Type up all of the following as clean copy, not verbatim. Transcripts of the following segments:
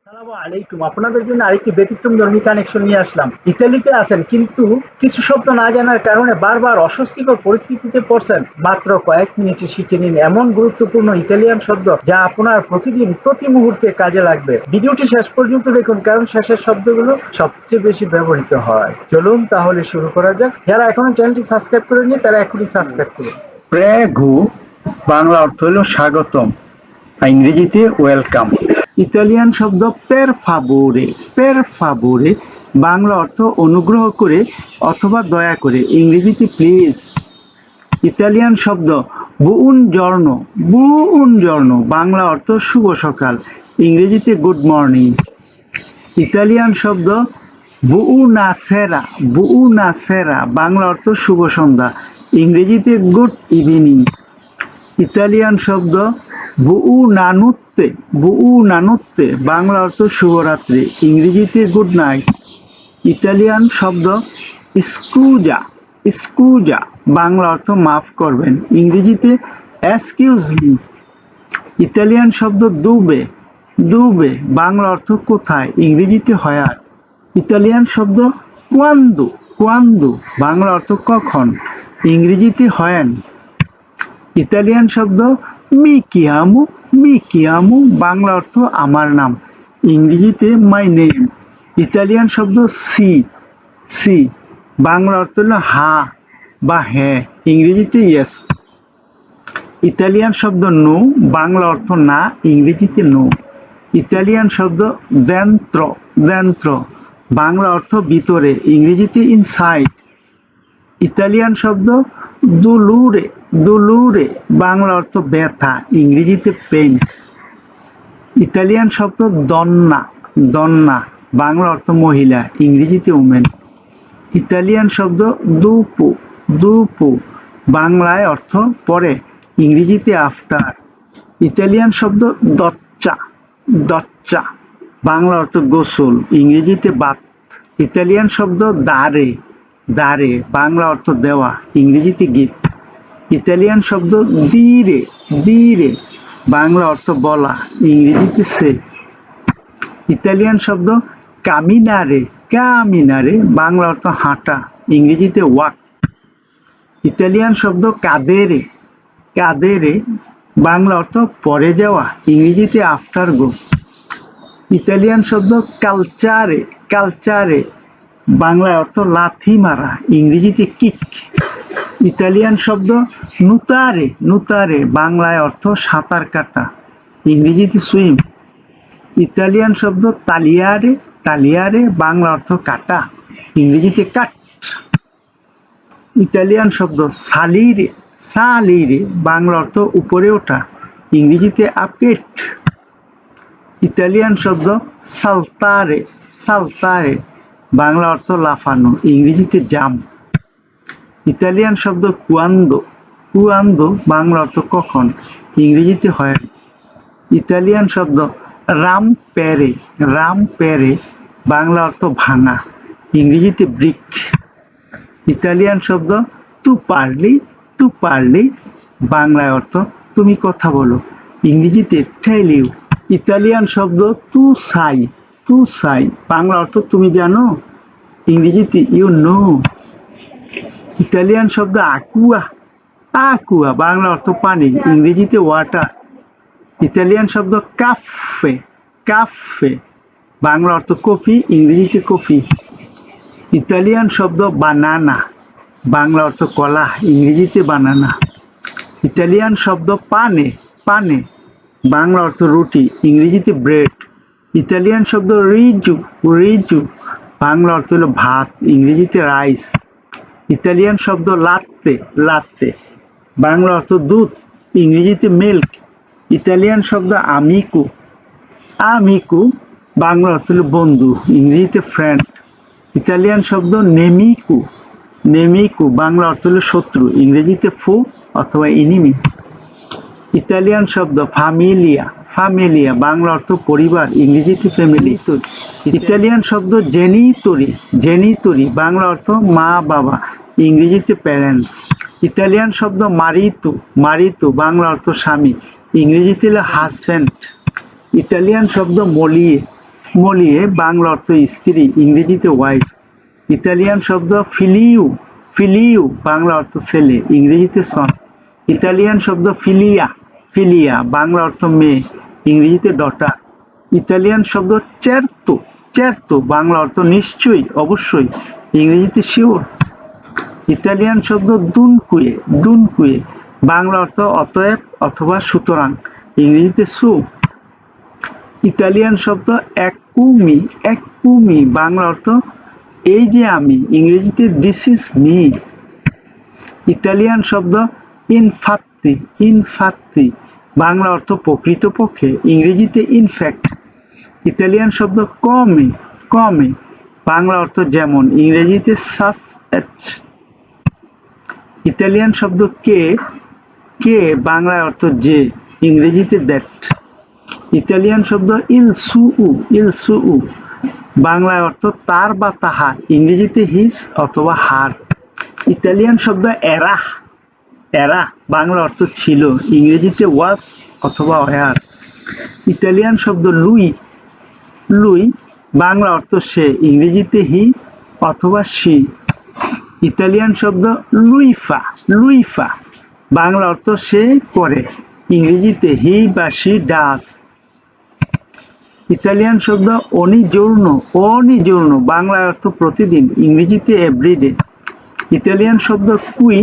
আসসালামু আলাইকুম। আপনাদের জন্য আরেকটি ব্যতিক্রমধর্মী কানেকশন নিয়ে আসলাম। ইতালিতে আছেন কিন্তু কিছু শব্দ না জানার কারণে বারবার অস্বস্তিকর পরিস্থিতিতে পড়ছেন। মাত্র কয়েক মিনিটে শিখে নিন এমন গুরুত্বপূর্ণ ইতালিয়ান শব্দ যা আপনার প্রতিদিন প্রতি মুহূর্তে কাজে লাগবে। ভিডিওটি শেষ পর্যন্ত দেখুন কারণ শেষের শব্দগুলো সবচেয়ে বেশি ব্যবহৃত হয়। চলুন তাহলে শুরু করা যাক। যারা এখনো চ্যানেলটি সাবস্ক্রাইব করেননি তারা এখনই সাবস্ক্রাইব করুন। প্রেগো বাংলা অর্থ হলো স্বাগতম, ইংরেজিতে ওয়েলকাম। ইতালিয়ান শব্দ পের ফাবোরে বাংলা অর্থ অনুগ্রহ করে অথবা দয়া করে, ইংরেজিতে প্লিজ। ইতালিয়ান শব্দ বুউন জর্নো বাংলা অর্থ শুভ সকাল, ইংরেজিতে গুড মর্নিং। ইতালিয়ান শব্দ বুউনাসেরা বাংলা অর্থ শুভ সন্ধ্যা, ইংরেজিতে গুড ইভিনিং। ইতালিয়ান শব্দ বুউনানুত্তে বাংলা অর্থ শুভরাত্রি, ইংরেজিতে গুড নাইট। ইতালিয়ান শব্দ স্কুজা বাংলা অর্থ মাফ করবেন, ইংরেজিতে এক্সকিউজ মি। ইতালিয়ান শব্দ দুবে বাংলা অর্থ কোথায়, ইংরেজিতে হোয়ার। ইতালিয়ান শব্দ কোয়ান্দো বাংলা অর্থ কখন, ইংরেজিতে হোয়েন। ইতালিয়ান শব্দ মিকিয়ামু বাংলা অর্থ আমার নাম, ইংরেজিতে মাই নেম। ইতালিয়ান শব্দ সি বাংলা অর্থ হলো হা বা হ্যাঁ, ইংরেজিতে ইয়েস। ইতালিয়ান শব্দ নো বাংলা অর্থ না, ইংরেজিতে নো। ইতালিয়ান শব্দ দেন্ত্র বাংলা অর্থ ভিতরে, ইংরেজিতে ইনসাইড। ইতালিয়ান শব্দ দুলুরে বাংলা অর্থ ব্যথা, ইংরেজিতে পেইন। ইতালিয়ান শব্দ দন্না বাংলা অর্থ মহিলা, ইংরেজিতে উমেন। ইতালিয়ান শব্দ দুপো বাংলায় অর্থ পরে, ইংরেজিতে আফটার। ইতালিয়ান শব্দ দচ্চা বাংলা অর্থ গোসল, ইংরেজিতে বাথ। ইতালিয়ান শব্দ দারে বাংলা অর্থ দেওয়া, ইংরেজিতে গিফট। ইতালিয়ান শব্দ দিরে বাংলা অর্থ বলা, ইংরেজিতে সে। ইতালিয়ান শব্দ কামিনারে বাংলা অর্থ হাঁটা, ইংরেজিতে ওয়াক। ইতালিয়ান শব্দ কাদেরে বাংলা অর্থ পরে যাওয়া, ইংরেজিতে আফটার গো। ইতালিয়ান শব্দ কালচারে বাংলায় অর্থ লাথি মারা, ইংরেজিতে কিক। ইতালিয়ান শব্দ নুতারে বাংলায় অর্থ সাঁতার কাটা, ইংরেজিতে সুইম। ইতালিয়ান শব্দ তালিয়ারে বাংলা অর্থ কাটা, ইংরেজিতে কাট। ইতালিয়ান শব্দ সালিরে বাংলা অর্থ উপরে ওঠা, ইংরেজিতে আপগেট। ইতালিয়ান শব্দ সালতারে বাংলা অর্থ লাফানো, ইংরেজিতে জাম্প। ইতালিয়ান শব্দ কুয়ান্দো বাংলা অর্থ কখন, ইংরেজিতে হয়। ইতালিয়ান শব্দ রামপেরে বাংলা অর্থ ভাঙা, ইংরেজিতে ব্রিক। ইতালিয়ান শব্দ তু পারলি বাংলায় অর্থ তুমি কথা বলো, ইংরেজিতে টেল ইউ। ইতালিয়ান শব্দ তু সাই বাংলা অর্থ তুমি জানো, ইংরেজিতে ইউ নো। ইতালিয়ান শব্দ আকুয়া বাংলা অর্থ পানি, ইংরেজিতে ওয়াটার। ইতালিয়ান শব্দ কাফে বাংলা অর্থ কফি, ইংরেজিতে কফি। ইতালিয়ান শব্দ বানানা বাংলা অর্থ কলা, ইংরেজিতে বানানা। ইতালিয়ান শব্দ পানে বাংলা অর্থ রুটি, ইংরেজিতে ব্রেড। ইতালিয়ান শব্দ রিজু বাংলা অর্থ হলো ভাত, ইংরেজিতে রাইস। ইতালিয়ান শব্দ লাত্তে বাংলা অর্থ দুধ, ইংরেজিতে মিল্ক। ইতালিয়ান শব্দ আমিকু বাংলা অর্থ হলো বন্ধু, ইংরেজিতে ফ্রেন্ড। ইতালিয়ান শব্দ নেমিকু বাংলা অর্থ হলো শত্রু, ইংরেজিতে ফু অথবা ইনিমি। ইতালিয়ান শব্দ ফামিলিয়া বাংলা অর্থ পরিবার, ইংরেজিতে ফ্যামিলি। ইতালিয়ান শব্দ জেনিতরি বাংলা অর্থ মা বাবা, ইংরেজিতে প্যারেন্টস। ইতালিয়ান শব্দ মারিতু বাংলা অর্থ স্বামী, ইংরেজিতে হলো হাজব্যান্ড। ইতালিয়ান শব্দ মলিয়ে বাংলা অর্থ স্ত্রী, ইংরেজিতে ওয়াইফ। ইতালিয়ান শব্দ ফিলিউ, ফিলিউ বাংলা অর্থ ছেলে, ইংরেজিতে সন। ইতালিয়ান শব্দ ফিলিয়া, ফিলিয়া বাংলা অর্থ মেয়ে, ইংরেজিতে ডটার। ইতালিয়ান শব্দ চেরতো, চেরতো বাংলা অর্থ নিশ্চয়ই, অবশ্যই, ইংরেজিতে শিওর। ইতালিয়ান শব্দ দুনকুয়ে, দুনকুয়ে বাংলা অর্থ অতএব অথবা সুতরাং, ইংরেজিতে সু। ইতালিয়ান শব্দ একুমি, একুমি বাংলা অর্থ এই যে আমি, ইংরেজিতে দিস ইজ মি। ইতালিয়ান শব্দ ইনফাত্তি, ইনফাত্তি বাংলা অর্থ প্রকৃতপক্ষে, ইংরেজিতে ইনফ্যাক্ট। ইতালিয়ান শব্দ কমে, কমে বাংলা অর্থ যেমন, ইংরেজিতে সাচ এজ। ইতালিয়ান শব্দ কে, কে বাংলা অর্থ যে, ইংরেজিতে দ্যাট। ইতালিয়ান শব্দ ইল সুউ, ইল সুউ বাংলায় অর্থ তার বা তাহার, ইংরেজিতে হিজ অথবা হার। ইতালিয়ান শব্দ এরা, এরা বাংলা অর্থ ছিল, ইংরেজিতে ওয়াজ অথবা ওয়ার। ইতালিয়ান শব্দ লুই, লুই বাংলা অর্থ সে, ইংরেজিতে হি অথবা সি। ইতালিয়ান শব্দ লুইফা, লুইফা বাংলা অর্থ সে করে, ইংরেজিতে হি বা সি ডাস। ইতালিয়ান শব্দ অনি জোর্নো, অনি জোর্নো বাংলা অর্থ প্রতিদিন, ইংরেজিতে এভরিডে। ইতালিয়ান শব্দ কুই,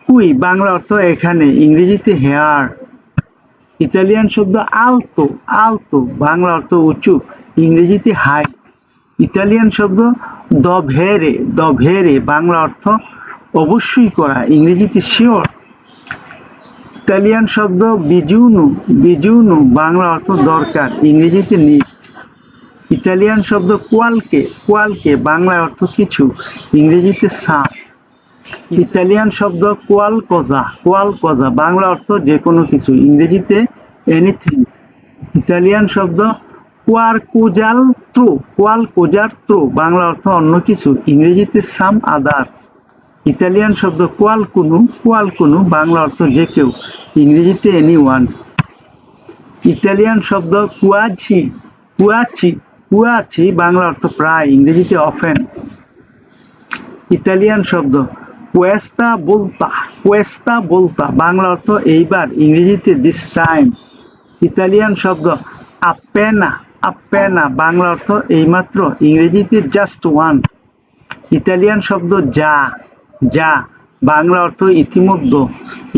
কুই বাংলা অর্থ এখানে, ইংরেজিতে হেয়ার। ইতালিয়ান শব্দ আলতো, আলতো বাংলা অর্থ উঁচু, ইংরেজিতে হাই। ইতালিয়ান শব্দ দভেরে, দভেরে বাংলা অর্থ অবশ্যই করা, ইংরেজিতে শিওর। ইতালিয়ান শব্দ বিজুনু, বিজুনু বাংলা অর্থ দরকার, ইংরেজিতে নিড। ইতালিয়ান শব্দ কোয়ালকে, কোয়ালকে বাংলা অর্থ কিছু, ইংরেজিতে সাম। ইতালিয়ান শব্দ কোয়ালকোজা, কোয়ালকোজা বাংলা অর্থ যে কোনো কিছু, ইংরেজিতে এনিথিং। ইতালিয়ান শব্দ কোয়ারকুজালত্রো, কোয়ালকুজারত্রো বাংলা অর্থ অন্য কিছু, ইংরেজিতে সাম আদার। ইতালিয়ান শব্দ কোয়ালকুনু, কোয়ালকুনু বাংলা অর্থ যে কেউ, ইংরেজিতে এনিওয়ান। ইতালিয়ান শব্দ কুয়াছি, কুয়াছি, কুয়াছি বাংলা অর্থ প্রায়, ইংরেজিতে অফেন। ইতালিয়ান শব্দ কোয়েস্তা বোলতা, কোয়েস্তা বোলতা বাংলা অর্থ এইবার, ইংরেজিতে দিস টাইম। ইতালিয়ান শব্দ আপেনা, আপেনা বাংলা অর্থ এইমাত্র, ইংরেজিতে জাস্ট ওয়ান। ইতালিয়ান শব্দ যা, যা বাংলা অর্থ ইতিমধ্যে,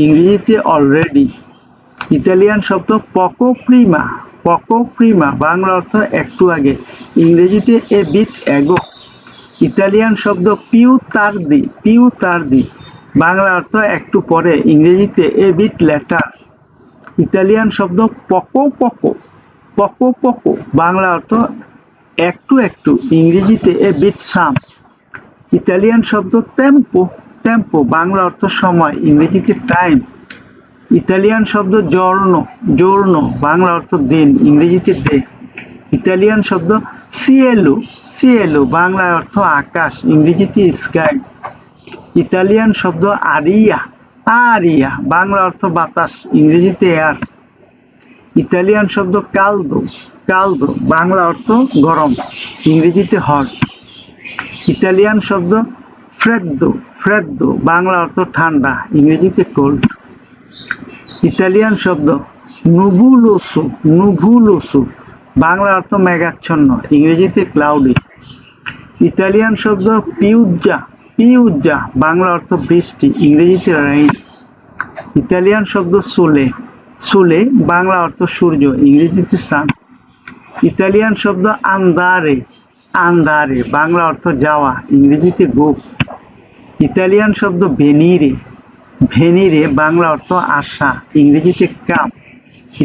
ইংরেজিতে অলরেডি। ইতালিয়ান শব্দ Poco Prima, Poco Prima Bangla অর্থ একটু আগে, ইংরেজিতে এ বিট অ্যাগো। ইতালিয়ান শব্দ পিউ তার্দি, পিউ তার্দি বাংলা অর্থ একটু পরে, ইংরেজিতে এ বিট লেটার। ইতালিয়ান শব্দ Poco Poco, Poco Poco Bangla অর্থ একটু একটু, ইংরেজিতে এ বিট সাম। ইতালিয়ান শব্দ টেম্পো, টেম্পো বাংলা অর্থ সময়, ইংরেজিতে টাইম। ইতালিয়ান শব্দ জর্নো, জর্নো বাংলা অর্থ দিন, ইংরেজিতে ডে। ইতালিয়ান শব্দ সিয়েলো, সিয়েলো বাংলা অর্থ আকাশ, ইংরেজিতে স্কাই। ইতালিয়ান শব্দ আরিয়া, আরিয়া বাংলা অর্থ বাতাস, ইংরেজিতে এয়ার। ইতালিয়ান শব্দ কালদো, কালদো বাংলা অর্থ গরম, ইংরেজিতে হট। ইতালিয়ান শব্দ ফ্রেদ্দো, ফ্রেদ্দো বাংলা অর্থ ঠান্ডা, ইংরেজিতে কোল্ড। ইতালিয়ান শব্দ নুভুলোসো, নুভুলোসো বাংলা অর্থ মেঘাচ্ছন্ন, ইংরেজিতে ক্লাউডি। ইতালিয়ান শব্দ পিউজ্জা, পিউজ্জা বাংলা অর্থ বৃষ্টি, ইংরেজিতে রেইন। ইতালিয়ান শব্দ সোলে, সোলে বাংলা অর্থ সূর্য, ইংরেজিতে সান। ইতালিয়ান শব্দ আন্দারে, আন্দারে বাংলা অর্থ যাওয়া, ইংরেজিতে গো। ইতালিয়ান শব্দ ভেনিরে, ভেনিরে বাংলা অর্থ আশা, ইংরেজিতে কাম।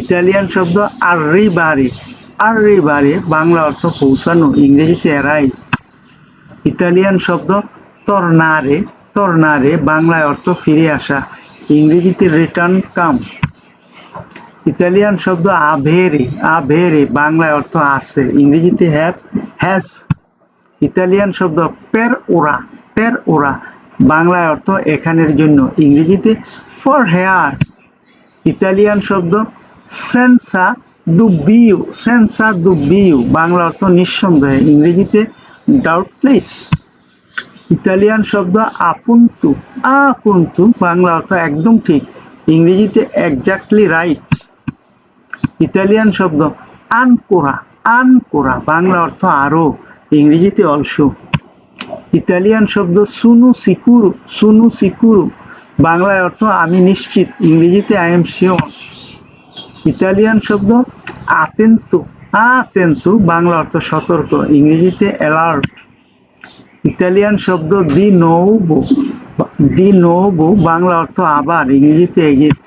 ইতালিয়ান শব্দ আর্রিবারে, আর্রিবারে বাংলা অর্থ পৌঁছানো, ইংরেজিতে অ্যারাইভ। ইতালিয়ান শব্দ তর্নারে, তর্নারে বাংলায় অর্থ ফিরে আসা, ইংরেজিতে রিটার্ন কাম। ইতালিয়ান শব্দ আভেরে, আভেরে বাংলায় অর্থ আছে, ইংরেজিতে হ্যাভ, হ্যাজ। ইতালিয়ান শব্দ পের ওরা, পের ওরা বাংলায় অর্থ এখানের জন্য, ইংরেজিতে ফর হেয়ার। ইতালিয়ান শব্দ সেন্সা দুবিউ, সেন্সার দুবিউ বাংলা অর্থ নিঃসন্দেহে, ইংরেজিতে ডাউটলেস। ইতালিয়ান শব্দ আপুন্তু, আপুন্তু বাংলা অর্থ একদম ঠিক, ইংরেজিতে এক্স্যাক্টলি রাইট। ইতালিয়ান শব্দ আনকোরা, আনকোরা বাংলা অর্থ আরো, ইংরেজিতে অলসো। ইতালিয়ান শব্দ সুনু সিকুরু, সুনু সিকুরু বাংলায় অর্থ আমি নিশ্চিত, ইংরেজিতে আই এম শিওর। ইতালিয়ান শব্দ আতেন্তু, আতেন্তু বাংলা অর্থ সতর্ক, ইংরেজিতে অ্যালার্ট। ইতালিয়ান শব্দ দি নোভো, দি নোভো বাংলা অর্থ আবার, ইংরেজিতে এগেইন।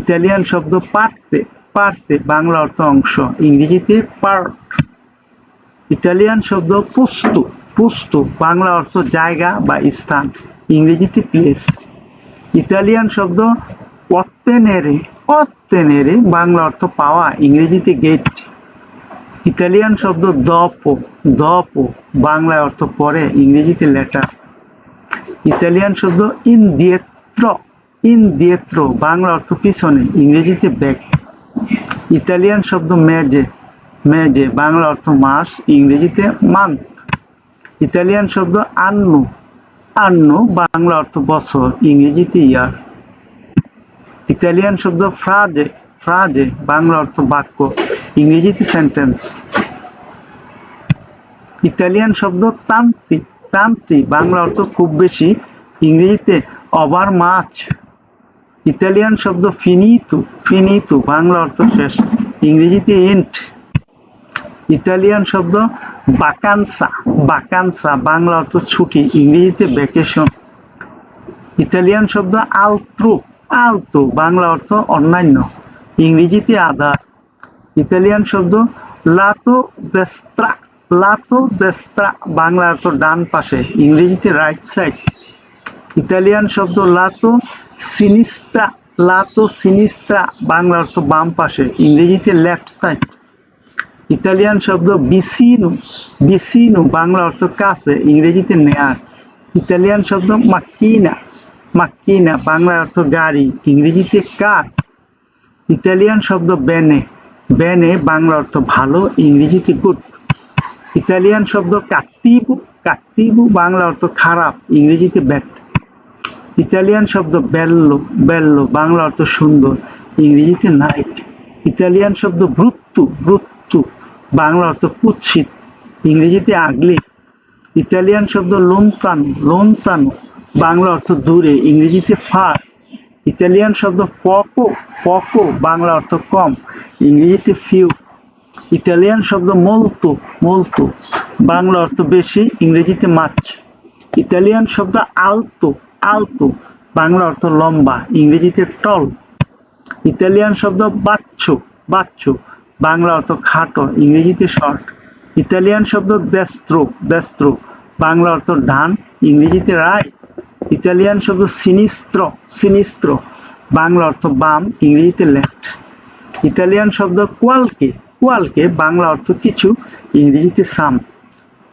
ইতালিয়ান শব্দ পার্তে, পার্তে বাংলা অর্থ অংশ, ইংরেজিতে পার্ট। ইতালিয়ান শব্দ পোস্তো, পোস্তো বাংলা অর্থ জায়গা বা স্থান, ইংরেজিতে প্লেস। ইতালিয়ান শব্দ অত্তেনেরে, অত্তেনেরে বাংলা অর্থ পাওয়া, ইংরেজিতে গেট। ইতালিয়ান শব্দ দপো, দপো বাংলা অর্থ পরে, ইংরেজিতে লেটার। ইতালিয়ান শব্দ ইন্দিয়েত্র, ইন্দিয়েত্র বাংলা অর্থ পিছনে, ইংরেজিতে ব্যাক। ইতালিয়ান শব্দ মেজে, মেজে বাংলা অর্থ মাস, ইংরেজিতে মান্থ। ইতালিয়ান শব্দ আন্নু, আন্নু বাংলা অর্থ বছর, ইংরেজিতে ইয়ার। ইতালিয়ান শব্দ ফ্রাজে, ফ্রাজে বাংলা অর্থ বাক্য, ইংরেজিতে সেন্টেন্স। ইতালিয়ান শব্দ তান্তি, তান্তি বাংলা অর্থ খুব বেশি, ইংরেজিতে ওভার মাচ। ইতালিয়ান শব্দ ফিনিতু, ফিনিতু বাংলা অর্থ শেষ, ইংরেজিতে এন্ড। ইতালিয়ান শব্দ বাকানসা, বাকানসা বাংলা অর্থ ছুটি, ইংরেজিতে ভ্যাকেশন। ইতালিয়ান শব্দ আলত্রো, আলতো বাংলা অর্থ অন্যান্য, ইংরেজিতে আদার। ইতালিয়ান শব্দ লাতো দেস্ত্রা, লাতো দেস্ত্রা বাংলা অর্থ ডান পাশে, ইংরেজিতে রাইট সাইড। ইতালিয়ান শব্দ লাতো সিনিস্ত্রা, লাতো সিনিস্ত্রা বাংলা অর্থ বাম পাশে, ইংরেজিতে লেফট সাইড। ইতালিয়ান শব্দ বিসিনু, বিসিনু বাংলা অর্থ কাছে, ইংরেজিতে নেয়ার। ইতালিয়ান শব্দ মাক্কিনা, মাক্কিনা বাংলা অর্থ গাড়ি, ইংরেজিতে কার। ইতালিয়ান শব্দ বেনে, বেনে বাংলা অর্থ ভালো, ইংরেজিতে গুড। ইতালিয়ান শব্দ কাত্তিবু, কাত্তিবু বাংলা অর্থ খারাপ, ইংরেজিতে ব্যাড। ইতালিয়ান শব্দ বেল্লো, বেল্লো বাংলা অর্থ সুন্দর, ইংরেজিতে নাইট। ইতালিয়ান শব্দ ব্রুত্তু, ব্রুত্তু বাংলা অর্থ কুৎসিত, ইংরেজিতে আগলি। ইতালিয়ান শব্দ লোনতানো, লোনতানো বাংলা অর্থ দূরে, ইংরেজিতে ফার। ইতালিয়ান শব্দ পকো, পকো বাংলা অর্থ কম, ইংরেজিতে ফিউ। ইতালিয়ান শব্দ মোলতো, মোলতো বাংলা অর্থ বেশি, ইংরেজিতে মাছ। ইতালিয়ান শব্দ আলতো, আলতো বাংলা অর্থ লম্বা, ইংরেজিতে টল। ইতালিয়ান শব্দ বাচ্চো, বাচ্চো বাংলা অর্থ খাটো, ইংরেজিতে শর্ট। ইতালিয়ান শব্দ দেস্ত্রো, দেস্ত্রো বাংলা অর্থ ডান, ইংরেজিতে রাইট। ইতালিয়ান শব্দ সিনিস্ত্র, সিনিস্ত্র বাংলা অর্থ বাম, ইংরেজিতে লেফট। ইতালিয়ান শব্দ কোয়ালকে, কোয়ালকে বাংলা অর্থ কিছু, ইংরেজিতে সাম।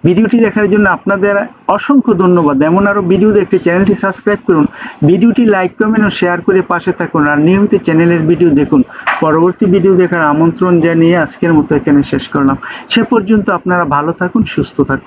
ভিডিওটি দেখার জন্য আপনাদের অসংখ্য ধন্যবাদ। এমন আরো ভিডিও দেখতে চ্যানেলটি সাবস্ক্রাইব করুন, ভিডিওটি লাইক কমেন্ট ও শেয়ার করে পাশে থাকুন, আর নিয়মিত চ্যানেলের ভিডিও দেখুন। পরবর্তী ভিডিও দেখার আমন্ত্রণ জানিয়ে আজকের মতো এখানে শেষ করলাম। সে পর্যন্ত আপনারা ভালো থাকুন, সুস্থ থাকুন।